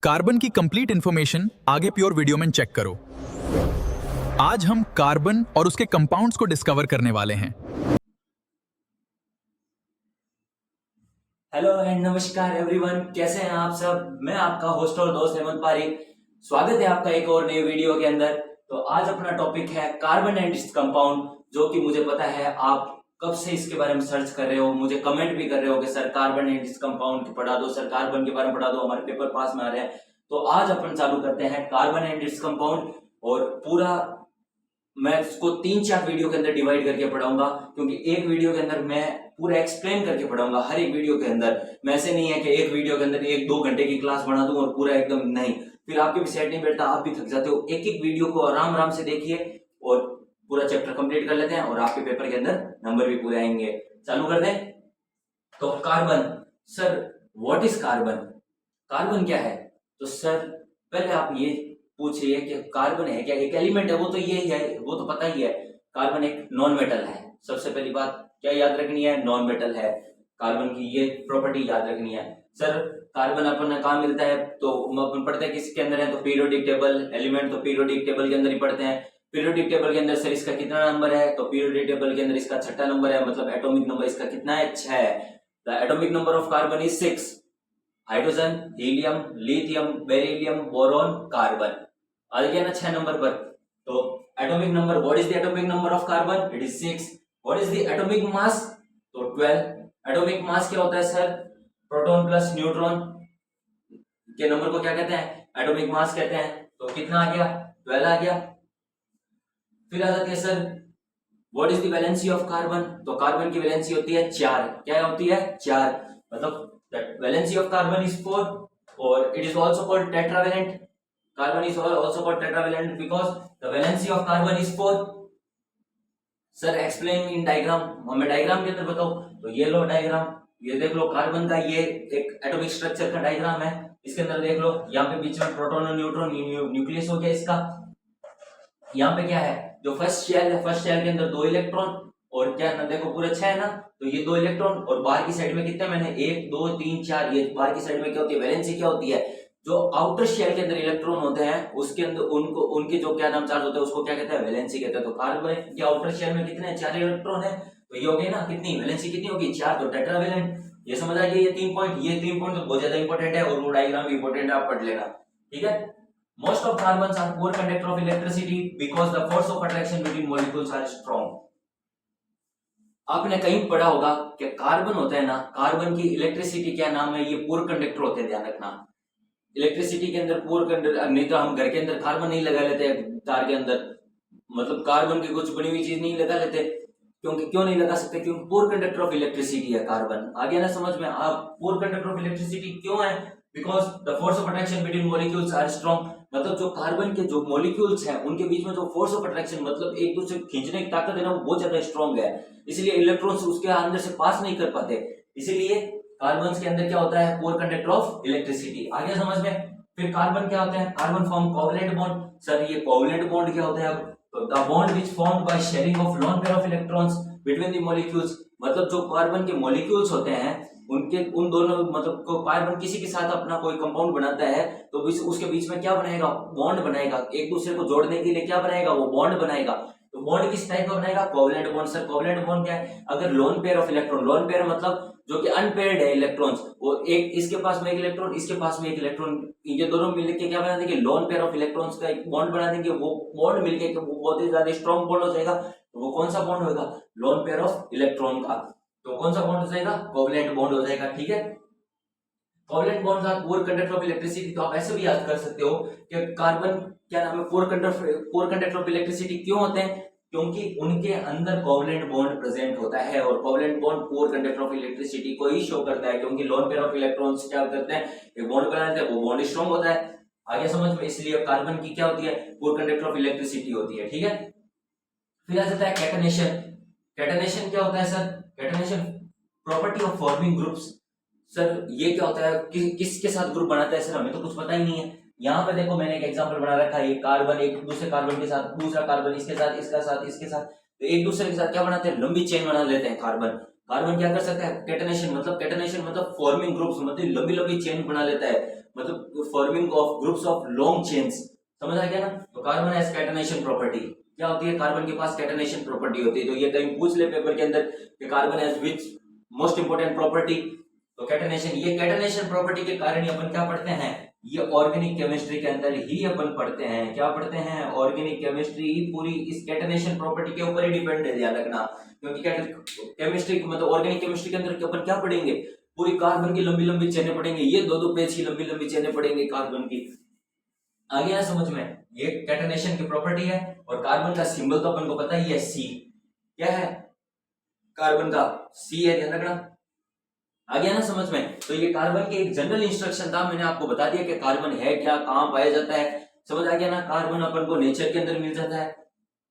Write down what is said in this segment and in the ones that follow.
Carbon की complete information आगे pure video में चेक करो। आज हम कार्बन और उसके कंपाउंड्स को डिस्कवर करने वाले हैं। हेलो एंड नमस्कार एवरीवन, कैसे हैं आप सब। मैं आपका होस्ट और दोस्त हेमंत पारिक। स्वागत है आपका एक और नई वीडियो के अंदर। तो आज अपना टॉपिक है कार्बन एंड इट्स कंपाउंड, जो कि मुझे पता है आप कब से इसके बारे में सर्च कर रहे हो, मुझे कमेंट भी कर रहे हो कि sir carbon and its compound पढ़ा दो, सर कार्बन के बारे में पढ़ा दो, हमारे पेपर पास में आ रहे हैं। तो आज अपन चालू करते हैं कार्बन एंड इट्स कंपाउंड, और पूरा मैं इसको 3-4 वीडियो के अंदर डिवाइड करके पढ़ाऊंगा, क्योंकि एक वीडियो के अंदर मैं पूरा एक्सप्लेन करके पढ़ाऊंगा। हर एक वीडियो के अंदर मैं ऐसे नहीं है कि एक वीडियो के अंदर 1-2 घंटे की क्लास बना दूं और पूरा एकदम नहीं, फिर आपके भी सेट नहीं बैठता, आप भी थक जाते हो। एक एक वीडियो को आराम आराम से देखिए और पूरा चैप्टर कंप्लीट कर लेते हैं और आपके पेपर के अंदर नंबर भी पूरे आएंगे। चालू कर दें। तो carbon, sir what is carbon, carbon क्या है? तो सर पहले आप ये पूछिए कि कार्बन है क्या, एक एलिमेंट है, वो तो यही है, वो तो पता ही है। कार्बन एक नॉन मेटल है। सबसे पहली बात क्या याद रखनी है, नॉन मेटल है। कार्बन की ये प्रॉपर्टी याद रखनी है। सर कार्बन अपन कहाँ मिलता है, तो अपन पढ़ते हैं किसके अंदर है, तो पीरियोडिक टेबल। एलिमेंट तो पीरियोडिक टेबल के अंदर ही पढ़ते हैं। पीरियोडिक टेबल के अंदर सर इसका कितना नंबर है, तो पीरियोडिक टेबल के अंदर इसका 6ठा नंबर है, मतलब एटॉमिक नंबर इसका कितना है, 6 है। The atomic number of carbon is 6। Hydrogen, helium, lithium, beryllium, boron, carbon आ गया ना 6 नंबर पर। तो atomic number, what is the atomic number of carbon, it is 6। What is the atomic mass, तो 12। एटॉमिक मास क्या होता है sir, proton plus neutron के नंबर को क्या कहते हैं, एटॉमिक मास कहते हैं। तो कितना आ गया, 12 आ गया। फिर आ जाती है sir what is the valency of carbon, तो कार्बन की वैलेंसी होती है 4। क्या होती है, 4, मतलब the valency of carbon is 4, or it is also called tetravalent. Carbon is also called tetravalent because the valency of carbon is 4. Sir explain in diagram, हमें diagram के अंदर बताओ। तो ये लो डायग्राम, ये देख लो कार्बन का, ये एक एटॉमिक स्ट्रक्चर का डायग्राम है। इसके अंदर देख लो, यहाँ पे बीच में प्रोटॉन और न्यूट्रॉन, न्यूक्लियस हो गया इसका। यहाँ पे क्या है, जो फर्स्ट शेल है, फर्स्ट शेल के अंदर 2 इलेक्ट्रॉन, और क्या ना देखो पूरा 6 है ना, तो ये 2 इलेक्ट्रॉन, और बाहर की साइड में कितने, मैंने 1 2 3 4, ये बाहर की साइड में क्या होती है, वैलेंसी क्या होती है, जो आउटर शेल के अंदर इलेक्ट्रॉन होते हैं उसके अंदर उनको उनके जो क्या नाम चार्ज होते हैं उसको क्या कहते हैं, वैलेंसी कहते हैं। तो कार्बन के आउटर शेल में कितने, 4 इलेक्ट्रॉन है, तो ये हो गई ना कितनी, वैलेंसी कितनी होगी, 4, तो टेट्रावेलेंट। ये समझ आ गया, ये 3 पॉइंट, ये 3 पॉइंट तो बहुत ज्यादा इंपॉर्टेंट है, और वो डायग्राम भी इंपॉर्टेंट है, आप पढ़ लेना, ठीक है। Most of carbons are poor conductor of electricity because the force of attraction between molecules are strong. आपने कहीं पढ़ा होगा कि कार्बन होता है ना, कार्बन की इलेक्ट्रिसिटी क्या नाम है, ये पुअर कंडक्टर होते हैं, ध्यान रखना। इलेक्ट्रिसिटी के अंदर पुअर कंडक्टर, नहीं तो हम घर के अंदर कार्बन नहीं लगा लेते तार के अंदर, मतलब कार्बन की कुछ बनी हुई चीज नहीं लगा लेते, क्योंकि क्यों नहीं लगा सकते, क्योंकि पुअर कंडक्टर ऑफ इलेक्ट्रिसिटी है कार्बन। आ गया ना समझ में, आप पुअर कंडक्टर ऑफ इलेक्ट्रिसिटी क्यों है, because the force of attraction between molecules are strong, मतलब जो कार्बन के जो मॉलिक्यूल्स हैं उनके बीच में जो फोर्स ऑफ अट्रैक्शन, मतलब एक दूसरे खींचने की ताकत है ना, वो बहुत ज्यादा स्ट्रॉन्ग है, इसलिए इलेक्ट्रॉन्स उसके अंदर से पास नहीं कर पाते, इसीलिए कार्बन के अंदर क्या होता है, पुअर कंडक्टर ऑफ इलेक्ट्रिसिटी। आ गया समझ में। फिर कार्बन क्या होता है, carbon form covalent bond. Sir ये कोवलेंट बॉन्ड क्या होता है, अब the bond which formed by sharing of lone pair of electrons between the molecules, मतलब जो कार्बन के मॉलिक्यूल्स होते हैं उनके उन दोनों, मतलब को कार्बन किसी के साथ अपना कोई कंपाउंड बनाता है तो उसके बीच में क्या बनाएगा, बॉन्ड बनाएगा, एक दूसरे को जोड़ने के लिए क्या बनाएगा, वो बॉन्ड बनाएगा। तो बॉन्ड किस टाइप का बनाएगा, covalent bond. Sir covalent bond क्या है, अगर lone pair of electron, lone pair मतलब जो कि अनपेयर्ड है इलेक्ट्रॉन्स, वो एक इसके पास में एक इलेक्ट्रॉन, इसके पास में एक इलेक्ट्रॉन, ये दोनों मिलकर क्या बना देंगे, लोन पेयर ऑफ इलेक्ट्रॉन्स का एक बॉन्ड बना देंगे। वो बॉन्ड मिलके वो बहुत ही ज्यादा स्ट्रॉन्ग बॉन्ड हो जाएगा। तो वो कौन सा बॉन्ड होगा, लोन पेयर ऑफ इलेक्ट्रॉन का। तो कौन सा बॉन्ड हो जाएगा, कोवलेंट बॉन्ड हो जाएगा, ठीक है। Covalent bonds are poor conductor of electricity. तो आप ऐसे भी याद कर सकते हो कि कार्बन क्या नाम है, पुअर कंडक्टर ऑफ इलेक्ट्रिसिटी क्यों होते हैं, क्योंकि उनके अंदर कोवलेंट बॉन्ड प्रेजेंट होता है, और covalent bond poor conductor of electricity को ही शो करता है, क्योंकि लोन पेयर ऑफ इलेक्ट्रॉन्स क्या करते हैं, एक बॉन्ड बनाते हैं, वो बॉन्ड स्ट्रॉन्ग होता है। आगे समझ में, इसलिए कार्बन की क्या होती है, पुअर कंडक्टर ऑफ इलेक्ट्रिसिटी होती है, ठीक है। फिर आ जाता है कैटनेशन। कैटनेशन क्या होता है sir, catenation property of forming groups. Sir ये क्या होता है, किसके साथ ग्रुप बनाता है, सर हमें तो कुछ पता ही नहीं है। यहाँ पे देखो मैंने एक एग्जांपल बना रखा है, कार्बन एक दूसरे कार्बन के साथ, दूसरा कार्बन इसके साथ, इसका साथ, इसके साथ, तो एक दूसरे के साथ क्या बनाते हैं, लंबी चेन बना लेते हैं। कार्बन कार्बन क्या कर सकता है, कैटनेशन मतलब फॉर्मिंग ग्रुप्स, मतलब लंबी लंबी चेन बना लेता है। मतलब forming of groups of long chains, समझ आ गया ना। तो कार्बन हैज कैटेनेशन प्रॉपर्टी, क्या होती है, कार्बन के पास कैटेनेशन प्रॉपर्टी होती है। तो ये कहीं पूछ ले पेपर के अंदर कि carbon has which most important property, तो कैटेनेशन। ये कैटेनेशन प्रॉपर्टी के कारण ही अपन क्या पढ़ते हैं, ये ऑर्गेनिक केमिस्ट्री के अंदर ही अपन पढ़ते हैं, क्या पढ़ते हैं, ऑर्गेनिक केमिस्ट्री पूरी इस कैटेनेशन प्रॉपर्टी के ऊपर ही डिपेंड है, ध्यान रखना। क्योंकि केमिस्ट्री मतलब ऑर्गेनिक केमिस्ट्री के अंदर अपन क्या पढ़ेंगे, पूरी कार्बन की लंबी लंबी चेनें पढ़ेंगे, ये दो पेज की लंबी लंबी चेनें पढ़ेंगे कार्बन की। आ गया समझ में, ये कैटेनेशन की प्रॉपर्टी है। और कार्बन का सिंबल तो अपन को पता ही है, सी। क्या है कार्बन का, सी है, ध्यान रखना। आ गया ना समझ में। तो ये कार्बन के एक जनरल इंस्ट्रक्शन था, मैंने आपको बता दिया कि कार्बन है क्या, कहां पाया जाता है, समझ आ गया ना। कार्बन अपन को नेचर के अंदर मिल जाता है,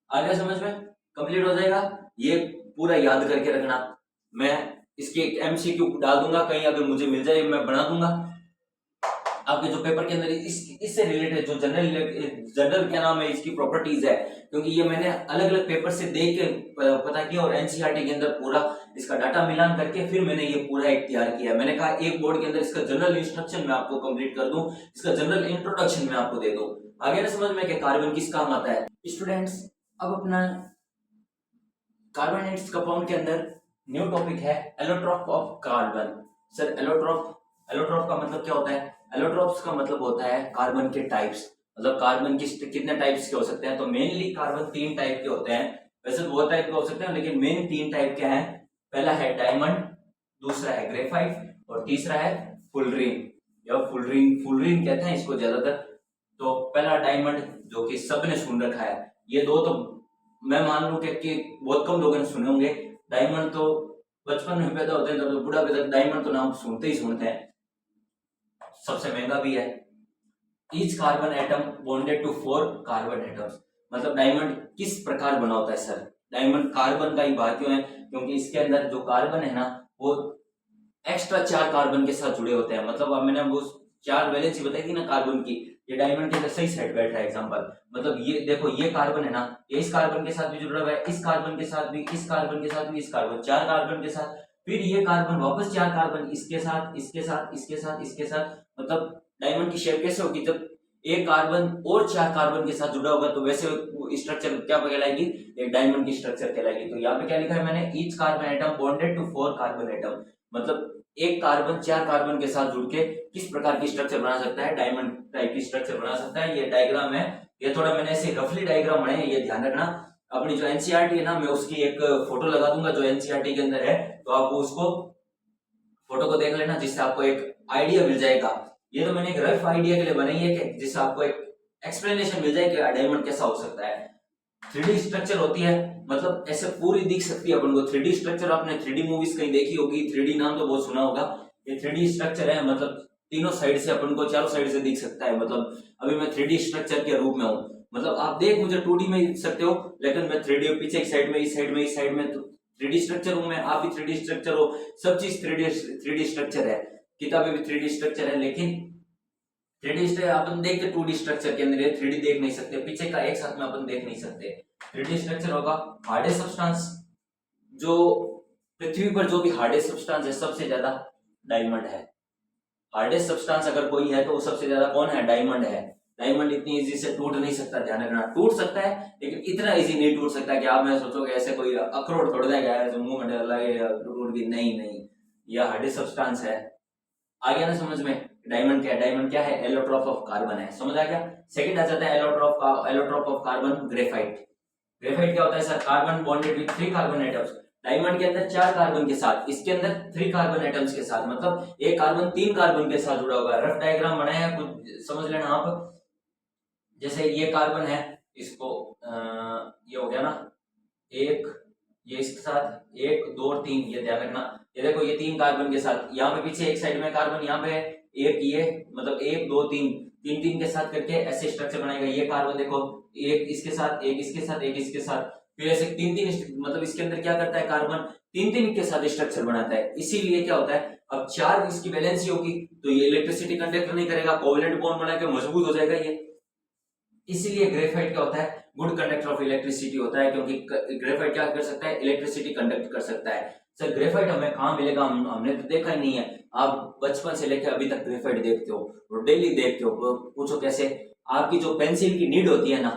आ गया समझ में, कंप्लीट हो जाएगा। ये पूरा याद करके रखना, मैं इसके एक एमसीक्यू डाल दूंगा, कहीं अगर मुझे मिल जाए मैं बना दूंगा आपके जो पेपर के अंदर इससे रिलेटेड जो जनरल क्या नाम है इसकी प्रॉपर्टीज है। क्योंकि ये मैंने अलग अलग पेपर से देख के पता किया और एनसीईआरटी के अंदर पूरा इसका डाटा मिलान करके फिर मैंने ये पूरा एक तैयार किया। मैंने कहा एक बोर्ड के अंदर इसका जनरल इंस्ट्रक्शन मैं आपको कंप्लीट कर दूं, इसका जनरल इंट्रोडक्शन मैं आपको दे दूं। आगे ना समझ में कि कार्बन किस काम आता है। स्टूडेंट्स, अब अपना कार्बन कंपाउंड के अंदर न्यू टॉपिक है allotrope of carbon. Sir allotrope का मतलब क्या होता है, एलोट्रॉप्स का मतलब होता है कार्बन के टाइप्स, मतलब कार्बन कितने टाइप्स के हो सकते हैं। तो मेनली कार्बन 3 टाइप के होते हैं, वैसे तो बहुत टाइप के हो सकते हैं लेकिन मेन 3 टाइप के हैं। पहला है डायमंड, दूसरा है ग्रेफाइट और तीसरा है फुलरिन, या फुलरिन कहते हैं इसको ज्यादातर। तो पहला डायमंड जो कि सबने सुन रखा है, ये दो तो मैं मान लूं कि बहुत कम लोगों ने सुने होंगे। डायमंड तो बचपन में पैदा होते हैं तब तो बुढ़ापे तक डायमंड तो नाम सुनते ही सुनते हैं, सबसे महंगा भी है। Each carbon atom bonded to 4 carbon atoms, मतलब डायमंड किस प्रकार बना होता है सर, डायमंड कार्बन का ही भाग क्यों है, क्योंकि इसके अंदर जो कार्बन है ना वो एक्स्ट्रा 4 कार्बन के साथ जुड़े होते हैं। मतलब अब मैंने वो 4 वैलेंसी बताई थी ना कार्बन की, ये डायमंड के अंदर सही सेट बैठ रहा है एग्जांपल। मतलब ये देखो, ये कार्बन है ना, ये इस कार्बन के साथ भी जुड़ा हुआ है, इस कार्बन के साथ भी, इस कार्बन के साथ भी, इस कार्बन, 4 कार्बन के साथ, फिर ये कार्बन वापस 4 कार्बन इसके साथ, इसके साथ, इसके साथ, इसके साथ। मतलब डायमंड की शेप कैसे होगी, जब एक कार्बन और 4 कार्बन के साथ जुड़ा होगा तो वैसे स्ट्रक्चर क्या कहलाएगी, एक डायमंड की स्ट्रक्चर कहलाएगी। तो यहाँ पे क्या लिखा है मैंने, each carbon atom bonded to 4 carbon atom, मतलब एक कार्बन 4 कार्बन के साथ जुड़ के किस प्रकार की स्ट्रक्चर बना सकता है, डायमंड टाइप की स्ट्रक्चर बना सकता है। ये डायग्राम है, ये थोड़ा मैंने ऐसे रफली डायग्राम बनाए हैं, ये ध्यान रखना। अपनी जो एनसीईआरटी है ना, मैं उसकी एक फोटो लगा दूंगा जो एनसीईआरटी के अंदर है, तो आप उसको फोटो को देख लेना जिससे आपको एक आइडिया मिल जाएगा। ये तो मैंने एक रफ आइडिया के लिए बनाई है कि जिससे आपको एक एक्सप्लेनेशन मिल जाए कि डायमंड कैसा हो सकता है। 3D स्ट्रक्चर होती है, मतलब ऐसे पूरी दिख सकती है अपन को 3D स्ट्रक्चर। आपने 3D मूवीज कहीं देखी होगी, 3D नाम तो बहुत सुना होगा। ये 3D स्ट्रक्चर है, मतलब तीनों साइड से अपन को, चारों साइड से दिख सकता है। मतलब अभी मैं 3D स्ट्रक्चर के रूप में हूँ, मतलब आप देख मुझे 2D में दिख सकते हो लेकिन मैं 3D पीछे की साइड में, इस साइड में, इस साइड में, तो 3D स्ट्रक्चर हूँ मैं, आप भी 3D स्ट्रक्चर हो, सब चीज 3D स्ट्रक्चर है। किताबें भी 3D स्ट्रक्चर है, लेकिन 3D स्ट्रक्चर अपन देख के 2D स्ट्रक्चर के अंदर 3D देख नहीं सकते, पीछे का एक साथ में अपन देख नहीं सकते। 3D स्ट्रक्चर होगा हार्डेस्ट सब्सटेंस, जो पृथ्वी पर जो भी हार्डेस्ट सब्सटेंस है सबसे ज्यादा डायमंड है। हार्डेस्ट सब्सटेंस अगर कोई है तो वो सबसे ज्यादा कौन है, डायमंड है। डायमंड इतनी इजी से टूट नहीं सकता, ध्यान रखना। टूट सकता है लेकिन इतना इजी नहीं टूट सकता कि आप मैं सोचोगे ऐसे कोई अखरोट तोड़ देगा जो मुंह में लगे टूट भी, नहीं, यह हार्डेस्ट सब्सटेंस है। आ गया ना समझ में, डायमंड क्या है, डायमंड क्या है, एलोट्रॉप ऑफ कार्बन है, समझ आ गया। सेकंड आ जाता है allotrope of carbon, graphite. Graphite क्या होता है sir, carbon bonded with 3 carbon atoms. Diamond के अंदर 4 कार्बन के साथ, इसके अंदर 3 कार्बन एटम्स के साथ, मतलब एक कार्बन 3 कार्बन के साथ जुड़ा हुआ है। रफ डायग्राम बनाया है, कुछ समझ लेना आप। जैसे ये कार्बन है, इसको ये हो गया ना, एक ये इसके साथ 1 2 और 3, ये ध्यान रखना। ये देखो, ये 3 कार्बन के साथ, यहाँ पे पीछे एक साइड में कार्बन, यहाँ पे एक, ये मतलब 1 2 3 3 के साथ करके ऐसे स्ट्रक्चर बनाएगा। ये कार्बन देखो, एक इसके साथ, एक इसके साथ, एक इसके साथ, फिर ऐसे 3 मतलब इसके अंदर क्या करता है कार्बन, 3 के साथ स्ट्रक्चर बनाता है। इसीलिए क्या होता है, अब 4 इसकी वैलेंसी होगी तो ये इलेक्ट्रिसिटी कंडक्ट नहीं करेगा, कोवेलेंट बॉन्ड बना के मजबूत हो जाएगा ये। इसीलिए ग्रेफाइट क्या होता है, गुड कंडक्टर ऑफ इलेक्ट्रिसिटी होता है, क्योंकि ग्रेफाइट क्या कर सकता है, इलेक्ट्रिसिटी कंडक्ट कर सकता है। सर ग्रेफाइट हमें कहाँ मिलेगा, हमने तो देखा ही नहीं है। आप बचपन से लेकर अभी तक ग्रेफाइट देखते हो और डेली देखते हो। पूछो कैसे? आपकी जो पेंसिल की नीड होती है ना,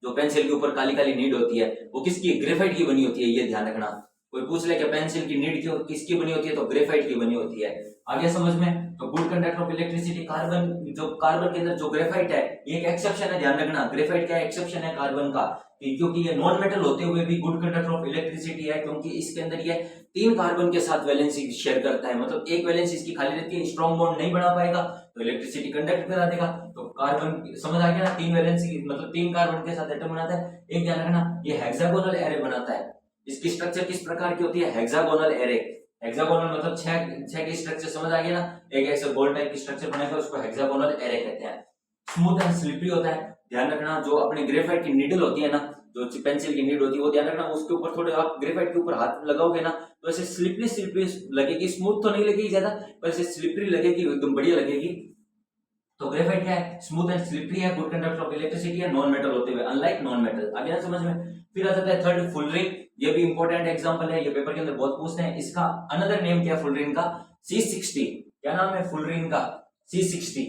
जो पेंसिल के ऊपर काली काली नीड होती है, वो किसकी? ग्रेफाइट की बनी होती है। ये ध्यान रखना। कोई पूछ ले कि पेंसिल की नीड क्यों किसकी बनी होती है, तो ग्रेफाइट की बनी होती है। आगे समझ में? तो good conductor of electricity carbon, जो कार्बन के अंदर जो ग्रेफाइट है ये एक एक्सेप्शन है, ध्यान रखना। ग्रेफाइट का एक्सेप्शन है कार्बन का, क्योंकि ये नॉन मेटल होते हुए भी गुड कंडक्टर ऑफ इलेक्ट्रिसिटी है, क्योंकि इसके अंदर ये 3 कार्बन के साथ वैलेंसी शेयर करता है। मतलब एक वैलेंसी इसकी खाली रहती है, स्ट्रॉन्ग बॉन्ड नहीं बना पाएगा तो इलेक्ट्रिसिटी कंडक्ट करा देगा। तो कार्बन समझ आ गया ना, 3 वैलेंसी मतलब 3 कार्बन के साथ एटम बनाता है। एक ध्यान रखना, ये हेक्सागोनल एरे बनाता है। इसकी स्ट्रक्चर किस प्रकार की होती है? Hexagonal array. हेक्सागोनल मतलब 6 की स्ट्रक्चर, समझ आ गया ना। एक ऐसे गोल टाइप की स्ट्रक्चर बनेगा, उसको हेक्सागोनल एरे कहते हैं। स्मूथ एंड स्लिपरी होता है। ध्यान रखना, जो अपने ग्रेफाइट की नीडल होती है ना, जो पेंसिल की नीड होती है, वो ध्यान रखना उसके ऊपर थोड़े आप ग्रेफाइट के ऊपर हाथ लगाओगे ना तो ऐसे स्लिपरी स्लिपरी लगेगी। स्मूथ तो नहीं लगेगी ज्यादा, पर ऐसे स्लिपरी लगेगी, एकदम बढ़िया लगेगी। तो ग्रेफाइट क्या है? स्मूथ एंड स्लिपरी है, गुड कंडक्टर ऑफ इलेक्ट्रिसिटी है, नॉन मेटल होते हुए, अनलाइक नॉन मेटल। आगे ना समझ में? फिर आ जाता है थर्ड, फुलरिन। ये भी इंपॉर्टेंट एग्जांपल है, ये पेपर के अंदर बहुत पूछते हैं। इसका अनदर नेम क्या है फुलरिन का? C60। क्या नाम है फुलरिन का? C60।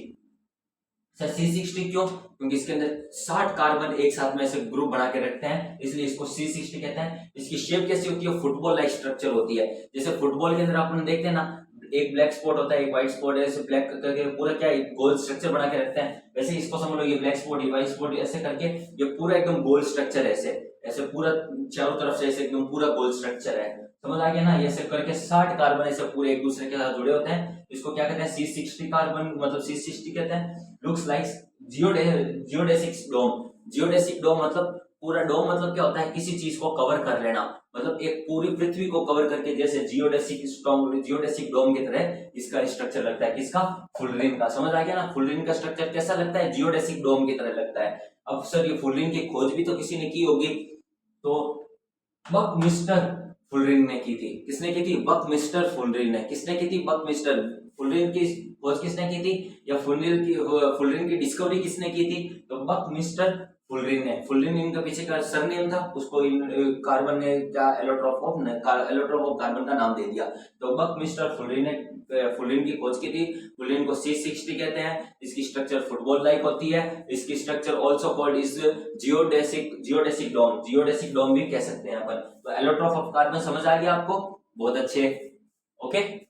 सर C60 क्यों? क्योंकि इसके अंदर 60 कार्बन एक साथ में ऐसे ग्रुप बना के रखते हैं, इसलिए इसको C60 कहते हैं। इसकी शेप कैसी होती है? फुटबॉल लाइक स्ट्रक्चर होती है। जैसे फुटबॉल के अंदर अपन देखते हैं ना, एक ब्लैक स्पॉट होता है, एक व्हाइट स्पॉट है, ऐसे ब्लैक करके पूरा क्या है गोल स्ट्रक्चर बना के रखते हैं। वैसे इसको समझ लो, ये ब्लैक स्पॉट, ये व्हाइट स्पॉट, ऐसे करके ये पूरा एकदम गोल स्ट्रक्चर है। ऐसे ऐसे पूरा चारों तरफ से ऐसे एकदम पूरा गोल स्ट्रक्चर है, समझ आ गया ना। ऐसे करके 60 कार्बन ऐसे पूरे एक दूसरे के साथ जुड़े होते हैं। इसको क्या कहते हैं? C60 कार्बन, मतलब C60 कहते हैं। Looks like geodesic dome. Geodesic डोम मतलब पूरा डोम मतलब क्या होता है? किसी चीज को कवर कर लेना, मतलब एक पूरी पृथ्वी को कवर करके, जैसे जियोडेसिक डोम की तरह इसका स्ट्रक्चर लगता है। किसका? फुलरिन का। समझ आ गया ना? फुलरिन का स्ट्रक्चर कैसा लगता है? जियोडेसिक डोम की तरह लगता है। अब सर ये फुलरिन की खोज भी तो किसी ने की होगी, तो बकमिस्टर फुलरिन ने की थी। किसने की थी? बकमिस्टर फुलरिन ने। किसने की थी? बकमिस्टर। फुलरिन की खोज किसने की थी, या फुलरिन की डिस्कवरी किसने की थी? तो बकमिस्टर फुलरिन ने। फुलरिन इनका पीछे का सरनेम था, उसको कार्बन ने क्या एलोट्रोप ऑफ कार्बन का नाम दे दिया। तो बकमिस्टर फुलरिन ने फुलरिन की खोज की थी। फुलरिन को C60 कहते हैं। इसकी स्ट्रक्चर फुटबॉल लाइक होती है। इसकी structure also called is geodesic dome. Geodesic dome भी कह सकते हैं अपन। तो एलोट्रोप ऑफ कार्बन समझ आ गया आपको? बहुत अच्छे। ओके।